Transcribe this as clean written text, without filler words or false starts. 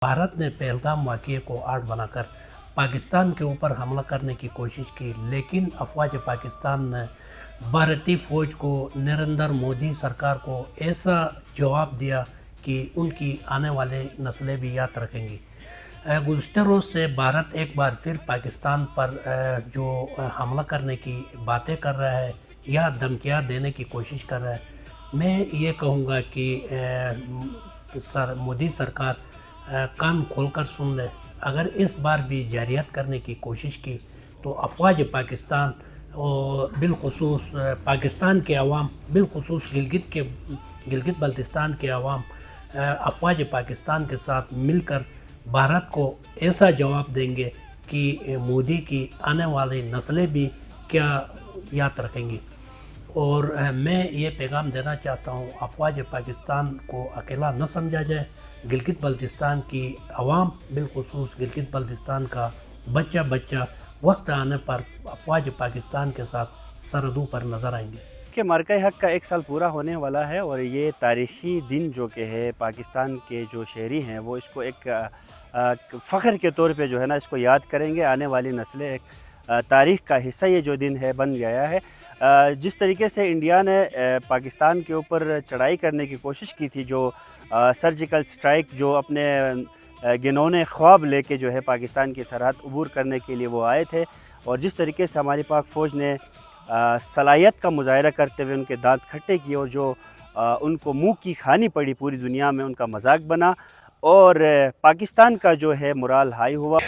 भारत ने पहलगाम वाक़ये को आड़ बनाकर पाकिस्तान के ऊपर हमला करने की कोशिश की, लेकिन अफवाज पाकिस्तान ने भारतीय फ़ौज को नरेंद्र मोदी सरकार को ऐसा जवाब दिया कि उनकी आने वाली नस्लें भी याद रखेंगी। गुज़श्ता रोज़ से भारत एक बार फिर पाकिस्तान पर जो हमला करने की बातें कर रहा है या धमकियाँ देने की कोशिश कर रहा है, मैं ये कहूँगा कि मोदी सरकार कान खोलकर सुन ले। अगर इस बार भी जारियत करने की कोशिश की तो अफवाज पाकिस्तान और बिलखुसूस पाकिस्तान के अवाम, बिलखुसूस गिलगित बल्तिस्तान के अवाम अफवाज पाकिस्तान के साथ मिलकर भारत को ऐसा जवाब देंगे कि मोदी की आने वाली नस्लें भी क्या याद रखेंगी। और मैं ये पैगाम देना चाहता हूँ, अफवाज पाकिस्तान को अकेला न समझा जाए। गिलगित बल्तिस्तान की अवाम, बिलखुसूस गिलगित बल्तिस्तान का बच्चा वक्त आने पर अफवाज पाकिस्तान के साथ सरहदों पर नज़र आएंगे। कि मार्का हक का 1 साल पूरा होने वाला है और ये तारीख़ी दिन जो कि है पाकिस्तान के जो शहरी हैं वो इसको एक फ़ख्र के तौर पे जो है ना इसको याद करेंगे। आने वाली नस्लें एक तारीख़ का हिस्सा ये जो दिन है बन गया है। जिस तरीके से इंडिया ने पाकिस्तान के ऊपर चढ़ाई करने की कोशिश की थी, जो सर्जिकल स्ट्राइक जो अपने गिनौने ख्वाब लेके जो है पाकिस्तान की सरहद अबूर करने के लिए वो आए थे, और जिस तरीके से हमारी पाक फ़ौज ने सलाहियत का मुज़ाहिरा करते हुए उनके दांत खट्टे किए और जो उनको मुंह की खानी पड़ी पूरी दुनिया में, उनका मजाक बना और पाकिस्तान का जो है मोराल हाई हुआ।